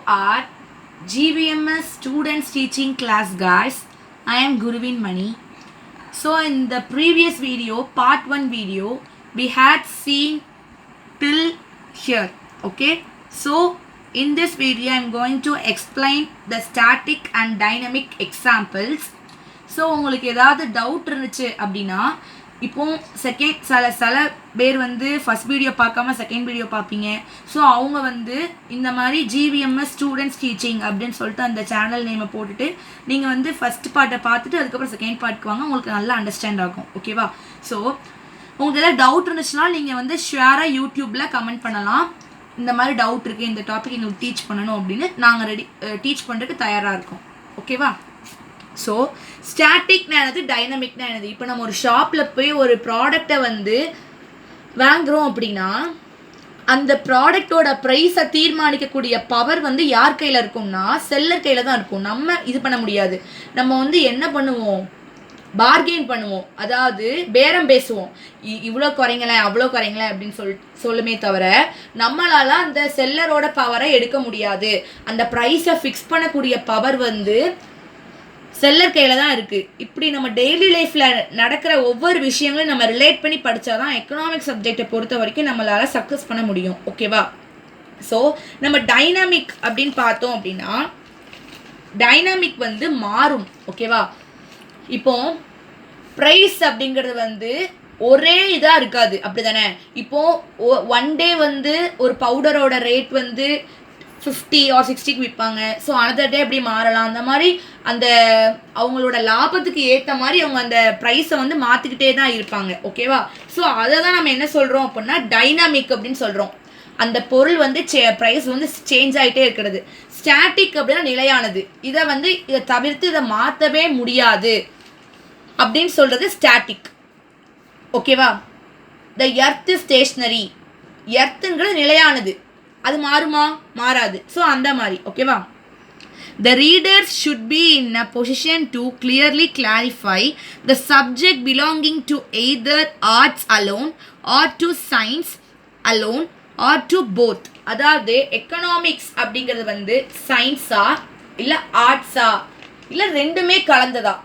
our GVMS students teaching class, guys. I am Guruvin Mani. So in the previous video, part 1 video, we had seen till here. Okay, so in this video I am going to explain the static and dynamic examples. So உங்களுக்கு ஏதாவது doubt இருந்துச்சு அப்படின்னா இப்போ சில பேர் வந்து first video பார்க்காம second video பார்ப்பீங்க. ஸோ அவங்க வந்து இந்த மாதிரி GVMS ஸ்டூடெண்ட்ஸ் டீச்சிங் அப்படின்னு சொல்லிட்டு அந்த சேனல் நேமை போட்டுட்டு நீங்கள் வந்து ஃபஸ்ட் பார்ட்டை பார்த்துட்டு அதுக்கப்புறம் செகண்ட் பார்ட்டுக்கு வாங்க, உங்களுக்கு நல்லா அண்டர்ஸ்டாண்ட் ஆகும். ஓகேவா? ஸோ உங்களுக்கு ஏதாவது டவுட் இருந்துச்சுன்னா நீங்கள் வந்து ஷேராக யூடியூப்பில் கமெண்ட் பண்ணலாம். இந்த மாதிரி டவுட் இருக்குது, இந்த டாபிக் எங்களுக்கு டீச் பண்ணணும் அப்படின்னு நாங்கள் டீச் பண்ணுறதுக்கு தயாராக இருக்கோம். ஓகேவா? ஸோ ஸ்டாட்டிக்னா என்னது, டைனமிக்னா என்னது? இப்போ நம்ம ஒரு ஷாப்பில் போய் ஒரு ப்ராடக்டை வந்து வாங்குகிறோம் அப்படின்னா அந்த ப்ராடக்டோட ப்ரைஸை தீர்மானிக்கக்கூடிய பவர் வந்து யார் கையில் இருக்கும்னா செல்லர் கையில் தான் இருக்கும். நம்ம இது பண்ண முடியாது. நம்ம வந்து என்ன பண்ணுவோம், பார்கெயின் பண்ணுவோம், அதாவது பேரம் பேசுவோம். இவ்வளோ குறைங்களேன் அவ்வளோ குறைங்களேன் அப்படின்னு சொல்லுமே தவிர நம்மளால அந்த செல்லரோட பவரை எடுக்க முடியாது. அந்த ப்ரைஸை ஃபிக்ஸ் பண்ணக்கூடிய பவர் வந்து செல்லர் கையில் தான் இருக்குது. இப்படி நம்ம டெய்லி லைஃப்பில் நடக்கிற ஒவ்வொரு விஷயங்களையும் நம்ம ரிலேட் பண்ணி படித்தா தான் எக்கனாமிக் சப்ஜெக்டை பொறுத்த வரைக்கும் நம்மளால் சக்ஸஸ் பண்ண முடியும். ஓகேவா? ஸோ நம்ம டைனாமிக் அப்படின்னு பார்த்தோம் அப்படின்னா டைனாமிக் வந்து மாறும். ஓகேவா? இப்போ ப்ரைஸ் அப்படிங்கிறது வந்து ஒரே இதாக இருக்காது, அப்படி தானே? இப்போது ஒன் டே வந்து ஒரு பவுடரோட ரேட் வந்து 50 or 60க்கு விற்பாங்க. ஸோ அனதர் டே எப்படி மாறலாம். அந்த மாதிரி அந்த அவங்களோட லாபத்துக்கு ஏற்ற மாதிரி அவங்க அந்த ப்ரைஸை வந்து மாற்றிக்கிட்டே தான் இருப்பாங்க. ஓகேவா? ஸோ அதை தான் நம்ம என்ன சொல்கிறோம் அப்படின்னா டைனாமிக் அப்படின்னு சொல்கிறோம். அந்த பொருள் வந்து ப்ரைஸ் வந்து சேஞ்ச் ஆகிட்டே இருக்கிறது. ஸ்டாட்டிக் அப்படின்னா நிலையானது. இதை தவிர்த்து இதை மாற்றவே முடியாது அப்படின்னு சொல்கிறது ஸ்டாட்டிக். ஓகேவா? The earth stationery. எர்த்துங்கிறது நிலையானது, அது மாறுமா? மாறாது. ஸோ அந்த மாதிரி. ஓகேவா? The readers should be in a position to clearly clarify the subject belonging to either arts alone or to science alone or to both. அதாவது எக்கனாமிக்ஸ் அப்படிங்கிறது வந்து சயின்ஸா இல்லை ஆர்ட்ஸா இல்லை ரெண்டுமே கலந்ததா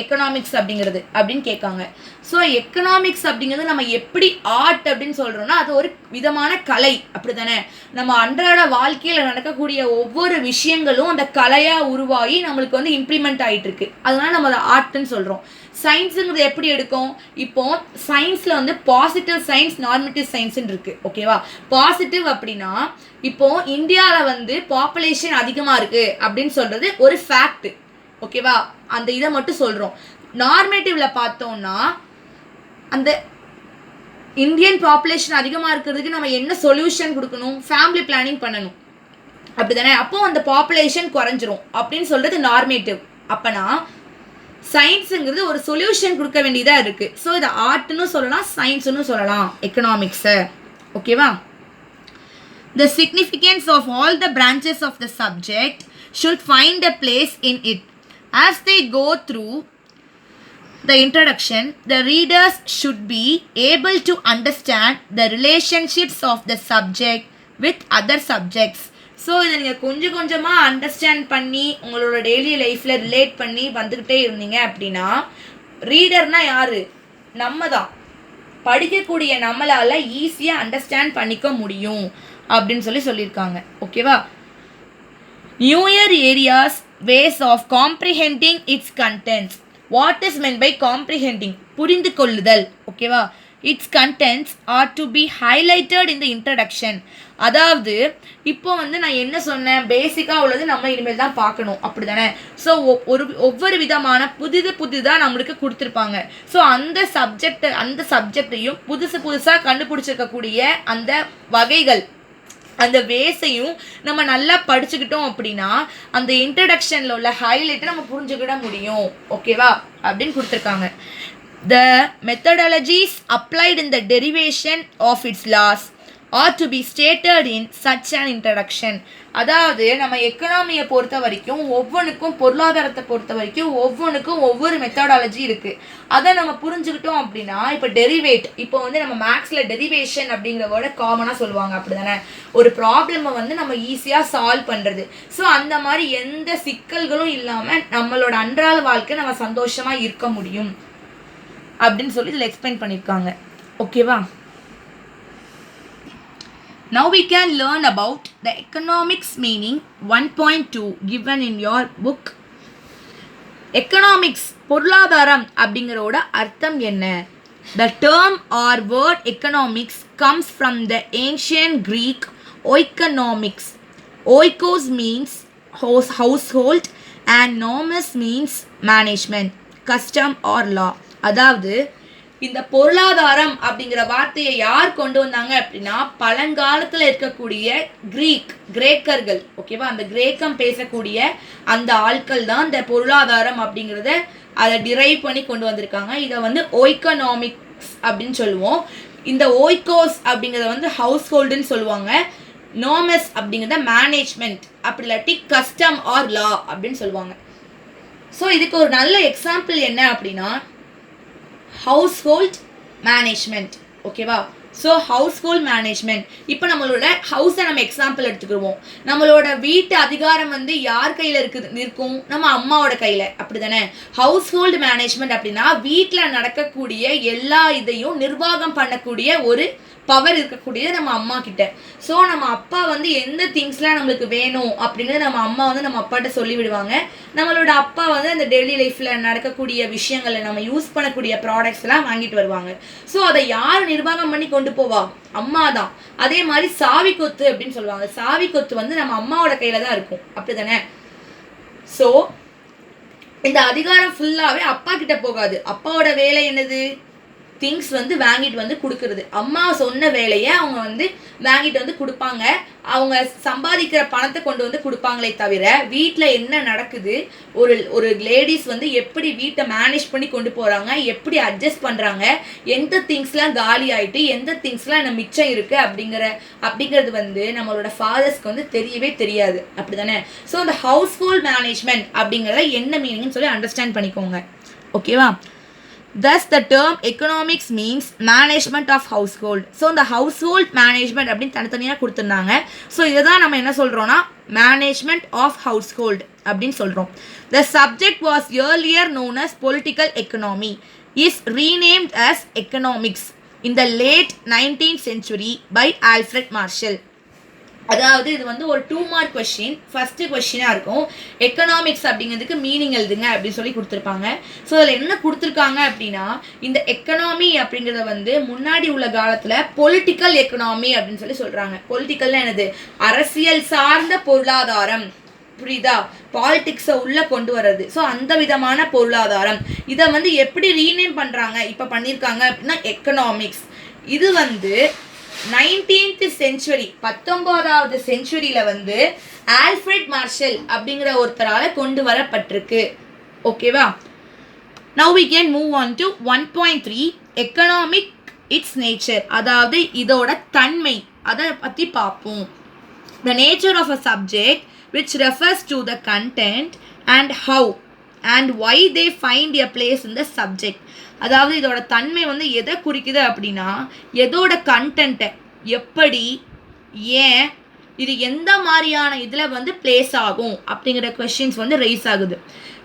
எக்கனாமிக்ஸ் அப்படிங்கிறது அப்படின்னு கேட்காங்க. ஸோ எக்கனாமிக்ஸ் அப்படிங்கிறது நம்ம எப்படி ஆர்ட் அப்படின்னு சொல்கிறோம்னா அது ஒரு விதமான கலை, அப்படி தானே? நம்ம அன்றாட வாழ்க்கையில் நடக்கக்கூடிய ஒவ்வொரு விஷயங்களும் அந்த கலையாக உருவாகி நம்மளுக்கு வந்து இம்ப்ளிமெண்ட் ஆகிட்டு இருக்கு. அதனால நம்ம அதை ஆர்ட்னு சொல்கிறோம். சயின்ஸுங்கிறது எப்படி எடுக்கும்? இப்போ சயின்ஸில் வந்து பாசிட்டிவ் சயின்ஸ், நார்மேட்டிவ் சயின்ஸ்ன்னு இருக்குது. ஓகேவா? பாசிட்டிவ் அப்படின்னா இப்போ இந்தியாவில் வந்து பாப்புலேஷன் அதிகமாக இருக்குது அப்படின்னு சொல்கிறது ஒரு ஃபேக்ட். ஓகேவா? அந்த இதை மட்டும் சொல்கிறோம். நார்மேட்டிவ்ல பார்த்தோம்னா அந்த இந்தியன் பாப்புலேஷன் அதிகமாக இருக்கிறதுக்கு நம்ம என்ன சொல்யூஷன் கொடுக்கணும்? ஃபேமிலி பிளானிங் பண்ணணும், அப்படி தானே? அப்போது அந்த பாப்புலேஷன் குறைஞ்சிரும் அப்படின்னு சொல்கிறது நார்மேட்டிவ். அப்போனா சயின்ஸுங்கிறது ஒரு சொல்யூஷன் கொடுக்க வேண்டியதாக இருக்குது. ஸோ இதை ஆர்ட்னு சொல்லலாம், சயின்ஸ்னு சொல்லலாம் எக்கனாமிக்ஸை. ஓகேவா? The significance of all the branches of the subject should find a place in it. As they go through the introduction, the readers should be able to understand the relationships of the subject with other subjects. So இதை நீங்கள் கொஞ்சம் கொஞ்சமாக understand பண்ணி உங்களோட daily லைஃப்பில் relate பண்ணி வந்துக்கிட்டே இருந்தீங்க அப்படின்னா ரீடர்னால் யார்? நம்ம தான். படிக்கக்கூடிய நம்மளால் ஈஸியாக அண்டர்ஸ்டாண்ட் பண்ணிக்க முடியும் அப்படின்னு சொல்லியிருக்காங்க. ஓகேவா? Newer areas, ways of comprehending its contents. What is meant by comprehending? புரிந்து கொள்ளுதல். ஓகேவா? Its contents are to be highlighted in the introduction. அதாவது இப்போ வந்து நான் என்ன சொன்னேன், பேசிக்காக உள்ளது நம்ம இனிமேல் தான் பார்க்கணும், அப்படி தானே? ஸோ ஒவ்வொரு விதமான புதிதாக நம்மளுக்கு கொடுத்துருப்பாங்க. ஸோ அந்த சப்ஜெக்டையும் புதுசாக கண்டுபிடிச்சிருக்கக்கூடிய அந்த வகைகள், அந்த வேஸையும் நம்ம நல்லா படிச்சுக்கிட்டோம் அப்படின்னா அந்த இன்ட்ரடக்ஷனில் உள்ள ஹைலைட்டை நம்ம புரிஞ்சுக்கிட முடியும். ஓகேவா? அப்படின்னு கொடுத்துருக்காங்க. The methodologies applied in the derivation of its laws or to be stated in such an introduction. அதாவது நம்ம எக்கனாமியை பொறுத்த வரைக்கும் ஒவ்வொன்றுக்கும், பொருளாதாரத்தை பொறுத்த வரைக்கும் ஒவ்வொன்றுக்கும் ஒவ்வொரு மெத்தடாலஜி இருக்குது. அதை நம்ம புரிஞ்சுக்கிட்டோம் அப்படின்னா, இப்போ டெரிவேட், இப்போ வந்து நம்ம மேக்ஸில் டெரிவேஷன் அப்படிங்கிற வேர்டை காமனாக சொல்லுவாங்க, அப்படி தானே? ஒரு ப்ராப்ளமை வந்து நம்ம ஈஸியாக சால்வ் பண்ணுறது. ஸோ அந்த மாதிரி எந்த சிக்கல்களும் இல்லாமல் நம்மளோட அன்றாட வாழ்க்கை நம்ம சந்தோஷமாக இருக்க முடியும் அப்படின்னு சொல்லி இதில் எக்ஸ்பிளைன் பண்ணியிருக்காங்க. ஓகேவா? Now we can learn about the economics meaning 1.2 given in your book. Economics, பொருளாதாரம் அப்படிங்கறோட அர்த்தம் என்ன? The term or word economics comes from the ancient Greek oikonomics. Oikos means household and nomos means management, custom or law. அதாவது இந்த பொருளாதாரம் அப்படிங்கிற வார்த்தையை யார் கொண்டு வந்தாங்க அப்படின்னா, பழங்காலத்தில் இருக்கக்கூடிய கிரேக்கர்கள். ஓகேவா? அந்த கிரேக்கம் பேசக்கூடிய அந்த ஆட்கள் தான் இந்த பொருளாதாரம் அப்படிங்கிறத அதை டிரைவ் பண்ணி கொண்டு வந்திருக்காங்க. இதை வந்து ஓய்கனாமிக்ஸ் அப்படின்னு சொல்லுவோம். இந்த ஓய்கோஸ் அப்படிங்கிறத வந்து ஹவுஸ் ஹோல்டுன்னு சொல்லுவாங்க. நோமஸ் அப்படிங்கிறத மேனேஜ்மெண்ட், அப்படி இல்லாட்டி கஸ்டம் ஆர் லா அப்படின்னு சொல்லுவாங்க. ஸோ இதுக்கு ஒரு நல்ல எக்ஸாம்பிள் என்ன அப்படின்னா, ஹவுஸ்ஹோல்ட் மேனேஜ்மெண்ட். ஓகேவா? ஸோ ஹவுஸ்ஹோல்ட் மேனேஜ்மெண்ட், இப்போ நம்மளோட ஹவுஸை நம்ம எக்ஸாம்பிள் எடுத்துக்கிடுவோம். நம்மளோட வீட்டு அதிகாரம் வந்து யார் கையில் இருக்கும்? நம்ம அம்மாவோட கையில், அப்படி தானே? ஹவுஸ்ஹோல்டு மேனேஜ்மெண்ட் அப்படின்னா வீட்டில் நடக்கக்கூடிய எல்லா இதையும் நிர்வாகம் பண்ணக்கூடிய ஒரு பவர் இருக்கக்கூடியது நம்ம அம்மா கிட்ட. ஸோ நம்ம அப்பா வந்து எந்த திங்ஸ்லாம் நம்மளுக்கு வேணும் அப்படிங்கிறது நம்ம அம்மா வந்து நம்ம அப்பாட்ட சொல்லி விடுவாங்க. நம்மளோட அப்பா வந்து அந்த டெய்லி லைஃப்பில் நடக்கக்கூடிய விஷயங்களை நம்ம யூஸ் பண்ணக்கூடிய ப்ராடக்ட்ஸ் எல்லாம் வாங்கிட்டு வருவாங்க. ஸோ அதை யார் நிர்வாகம் பண்ணி கொண்டு போவா? அம்மா தான். அதே மாதிரி சாவி கொத்து அப்படின்னு சொல்லுவாங்க. சாவி கொத்து வந்து நம்ம அம்மாவோட கையில் தான் இருக்கும், அப்படி தானே? ஸோ இந்த அதிகாரம் ஃபுல்லாகவே அப்பா கிட்ட போகாது. அப்பாவோட வேலை என்னது? திங்ஸ் வந்து வாங்கிட்டு வந்து கொடுக்கறது. அம்மா சொன்ன வேலையை அவங்க வந்து வாங்கிட்டு வந்து கொடுப்பாங்க. அவங்க சம்பாதிக்கிற பணத்தை கொண்டு வந்து கொடுப்பாங்களே தவிர வீட்டில் என்ன நடக்குது, ஒரு லேடிஸ் வந்து எப்படி வீட்டை மேனேஜ் பண்ணி கொண்டு போகிறாங்க, எப்படி அட்ஜஸ்ட் பண்ணுறாங்க, எந்த திங்ஸ்லாம் காலி ஆகிட்டு எந்த திங்ஸ்லாம் என்ன மிச்சம் இருக்குது அப்படிங்கிறது வந்து நம்மளோட ஃபாதர்ஸ்க்கு வந்து தெரியவே தெரியாது, அப்படி தானே? ஸோ அந்த ஹவுஸ் ஹோல்ட் மேனேஜ்மெண்ட் அப்படிங்கிறத என்ன மீனிங்னு சொல்லி அண்டர்ஸ்டாண்ட் பண்ணிக்கோங்க. ஓகேவா? Thus the term economics means management of household. So இந்த household management அப்படின்னு தனித்தனியாக கொடுத்துருந்தாங்க. ஸோ இதை தான் நம்ம என்ன சொல்கிறோன்னா management of household அப்படின்னு சொல்கிறோம். The subject was earlier known as political economy, is renamed as economics in the late 19th century by Alfred Marshall. அதாவது இது வந்து ஒரு 2 மார்க் கொஸ்டின். ஃபர்ஸ்ட் கொஸ்டினாக இருக்கும், எக்கனாமிக்ஸ் அப்படிங்கிறதுக்கு மீனிங் எழுதுங்க அப்படின்னு சொல்லி கொடுத்துருப்பாங்க. ஸோ அதில் என்ன கொடுத்துருக்காங்க அப்படின்னா, இந்த எக்கனாமி அப்படிங்கிறத வந்து முன்னாடி உள்ள காலத்தில் பொலிட்டிக்கல் எக்கனாமி அப்படின்னு சொல்லி சொல்கிறாங்க. பொலிட்டிக்கல்னா என்னது? அரசியல் சார்ந்த பொருளாதாரம், புரியுதா? பாலிடிக்ஸை உள்ளே கொண்டு வர்றது. ஸோ அந்த விதமான பொருளாதாரம். இதை வந்து எப்படி ரீநேம் பண்ணுறாங்க, இப்போ பண்ணியிருக்காங்க அப்படின்னா எக்கனாமிக்ஸ். இது வந்து 19th century 19வது செஞ்சுரியில் வந்து ஆல்ஃப்ரெட் மார்ஷல் அப்படிங்கிற ஒருத்தரால் கொண்டு வரப்பட்டிருக்கு. ஓகேவா? Now we can move on to 1.3 economic its nature. அதாவது இதோட தன்மை, அதை பற்றி பார்ப்போம். The nature of a subject which refers to the content and how and why they find a place in the subject. அதாவது இதோட தன்மை வந்து எதை குறிக்குது அப்படின்னா, எதோட கண்டென்ட்டை, எப்படி, ஏன், இது எந்த மாதிரியான இதில் வந்து பிளேஸ் ஆகும் அப்படிங்கிற கொஸ்டின்ஸ் வந்து ரைஸ் ஆகுது.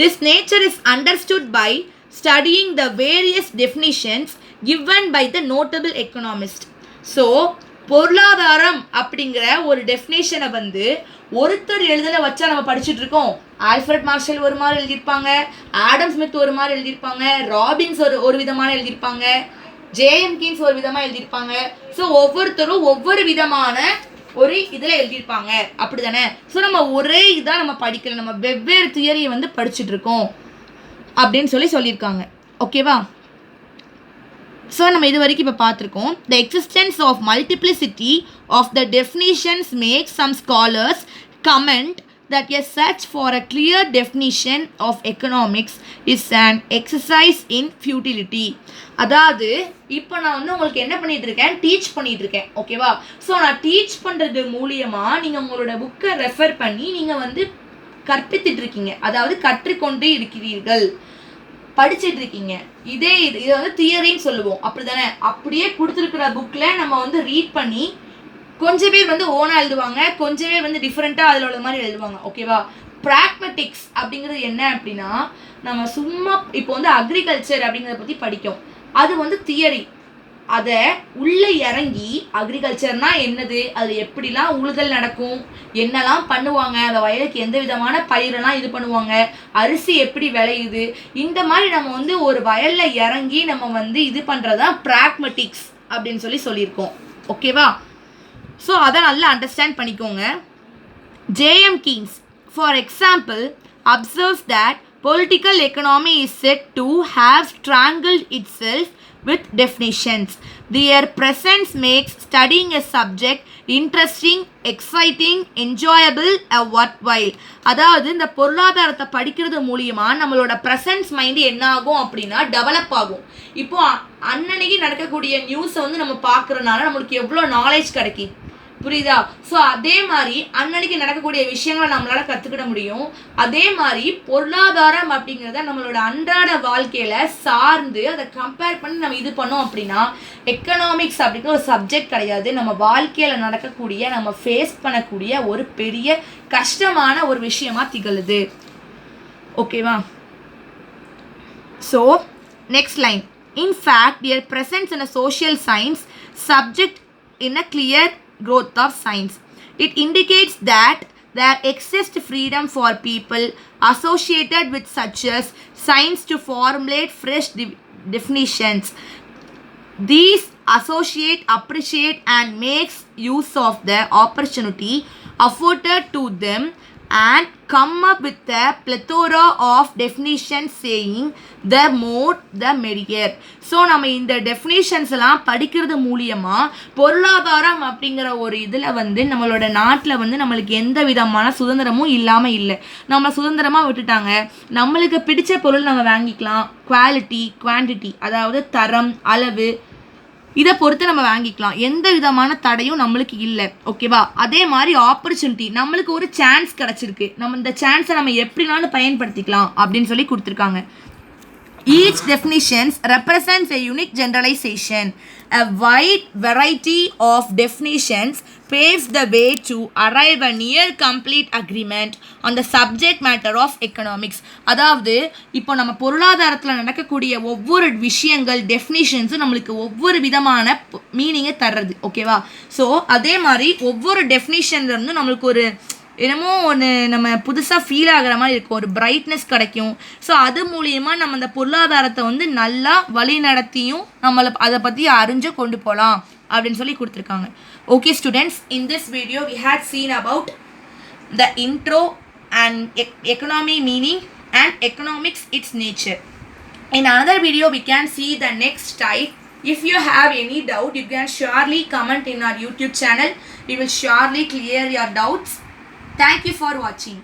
This nature is understood by studying the various definitions given by the notable economist. So பொருளாதாரம் அப்படிங்கிற ஒரு டெஃபினேஷனை வந்து ஒருத்தர் எழுதலை வச்சா நம்ம படிச்சுட்டு இருக்கோம். ஆல்ஃப்ரெட் மார்ஷல் ஒரு மாதிரி எழுதியிருப்பாங்க, ஆடம் ஸ்மித் ஒரு மாதிரி எழுதியிருப்பாங்க, ராபின்ஸ் ஒரு விதமான எழுதியிருப்பாங்க, ஜேஎம் கீன்ஸ் ஒரு விதமாக எழுதியிருப்பாங்க. ஸோ ஒவ்வொருத்தரும் ஒவ்வொரு விதமான ஒரு இதில் எழுதியிருப்பாங்க, அப்படி தானே? ஸோ நம்ம ஒரே இதாக நம்ம படிக்கல, நம்ம வெவ்வேறு தியரியை வந்து படிச்சுட்டு இருக்கோம் அப்படின்னு சொல்லியிருக்காங்க. ஓகேவா? ஸோ நம்ம இது வரைக்கும் இப்போ பார்த்துருக்கோம். The existence of multiplicity of the definitions make some scholars comment that a search for a clear definition of economics is an exercise in futility. அதாவது இப்போ நான் வந்து உங்களுக்கு என்ன பண்ணிட்டு இருக்கேன், டீச் பண்ணிட்டு இருக்கேன். ஓகேவா? ஸோ நான் டீச் பண்ணுறது மூலியமாக நீங்கள் உங்களோட புக்கை ரெஃபர் பண்ணி நீங்கள் வந்து கற்பித்துட்டு இருக்கீங்க, அதாவது கற்றுக்கொண்டு இருக்கிறீர்கள், படிச்சுட்டு இருக்கீங்க. இதை வந்து தியரின்னு சொல்லுவோம், அப்படி தானே? அப்படியே கொடுத்துருக்குற புக்கில் நம்ம வந்து ரீட் பண்ணி கொஞ்சம் பேர் வந்து ஓனாக எழுதுவாங்க, கொஞ்சம் பேர் வந்து டிஃப்ரெண்ட்டாக அதில் உள்ள மாதிரி எழுதுவாங்க. ஓகேவா? ப்ராக்மெட்டிக்ஸ் அப்படிங்கிறது என்ன அப்படின்னா, நம்ம சும்மா இப்போ வந்து அக்ரிகல்ச்சர் அப்படிங்கிறத பற்றி படிக்கும், அது வந்து தியரி. அதை உள்ளே இறங்கி அக்ரிகல்ச்சர்னா என்னது, அது எப்படிலாம் உழுதல் நடக்கும், என்னெல்லாம் பண்ணுவாங்க, அந்த வயலுக்கு எந்த விதமான பயிரெல்லாம் இது பண்ணுவாங்க, அரிசி எப்படி விளையுது, இந்த மாதிரி நம்ம வந்து ஒரு வயலில் இறங்கி நம்ம வந்து இது பண்ணுறது தான் ப்ராக்மெட்டிக்ஸ் அப்படின்னு சொல்லியிருக்கோம். ஓகேவா? ஸோ அதை நல்லா அண்டர்ஸ்டாண்ட் பண்ணிக்கோங்க. J.M. Keynes, for example, observes that political economy is said to have strangled itself with definitions. Their presence makes studying a subject interesting, exciting, enjoyable, worthwhile. அதாவது இந்த பொருளாதாரத்தை படிக்கிறது மூலியமாக நம்மளோட ப்ரெசன்ஸ் மைண்டு என்ன ஆகும் அப்படின்னா டெவலப் ஆகும். இப்போ அன்னன்னைக்கு நடக்கக்கூடிய நியூஸை வந்து நம்ம பார்க்குறதுனால நம்மளுக்கு எவ்வளோ நாலேஜ் கிடைக்கும், புரியுதா? ஸோ அதே மாதிரி அன்னன்னைக்கு நடக்கக்கூடிய விஷயங்களை நம்மளால் கற்றுக்கிட முடியும். அதே மாதிரி பொருளாதாரம் அப்படிங்கிறத நம்மளோட அன்றாட வாழ்க்கையில் சார்ந்து அதை கம்பேர் பண்ணி நம்ம இது பண்ணோம் அப்படின்னா எக்கனாமிக்ஸ் அப்படிங்கிற ஒரு சப்ஜெக்ட் கிடையாது, நம்ம வாழ்க்கையில் நடக்கக்கூடிய நம்ம ஃபேஸ் பண்ணக்கூடிய ஒரு பெரிய கஷ்டமான ஒரு விஷயமா திகழுது. ஓகேவா? So next line, in fact their presence in a social science subject in a clear growth of science. It indicates that there exists freedom for people associated with such as science to formulate fresh definitions. These associate, appreciate and makes use of the opportunity afforded to them and come up with a plethora of definitions saying the more the merrier. So நம்ம இந்த definitions எல்லாம் படிக்கிறது மூலியமாக பொருளாதாரம் அப்படிங்கிற ஒரு இதில் வந்து நம்மளோட நாட்டில் வந்து நம்மளுக்கு எந்த விதமான சுதந்திரமும் இல்லாமல் இல்லை. நம்ம சுதந்திரமாக விட்டுட்டாங்க. நம்மளுக்கு பிடிச்ச பொருள் நம்ம வாங்கிக்கலாம், குவாலிட்டி, குவான்டிட்டி, அதாவது தரம், அளவு, இதை பொறுத்து நம்ம வாங்கிக்கலாம், எந்த விதமான தடையும் நம்மளுக்கு இல்லை. ஓகேவா? அதே மாதிரி ஆப்பர்ச்சுனிட்டி, நம்மளுக்கு ஒரு சான்ஸ் கிடச்சிருக்கு, நம்ம இந்த சான்ஸை நம்ம எப்படினாலும் பயன்படுத்திக்கலாம் அப்படின்னு சொல்லி கொடுத்துருக்காங்க. Each definition represents a unique generalization. A wide variety of definitions paves the way to arrive a near complete agreement on the subject matter of economics. அதாவது இப்போ நம்ம பொருளாதாரத்தில் நடக்கக்கூடிய ஒவ்வொரு விஷயங்கள் டெஃபினிஷன்ஸும் நம்மளுக்கு ஒவ்வொரு விதமான மீனிங்கை தர்றது. ஓகேவா? ஸோ அதே மாதிரி ஒவ்வொரு டெஃபினிஷன்லேருந்து நம்மளுக்கு ஒரு என்னமோ ஒன்று நம்ம புதுசாக ஃபீல் ஆகிற மாதிரி இருக்கும், ஒரு பிரைட்னஸ் கிடைக்கும். ஸோ அது மூலியமாக நம்ம அந்த பொருளாதாரத்தை வந்து நல்லா வழி நடத்தியும் நம்மளை அதை பற்றி அறிஞ்சு கொண்டு போகலாம் அப்படின்னு சொல்லி கொடுத்துருக்காங்க. Okay students, in this video we had seen about the intro and economy meaning and economics it's nature. In another video we can see the next type. If you have any doubt, you can surely comment in our YouTube channel. We will surely clear your doubts. Thank you for watching.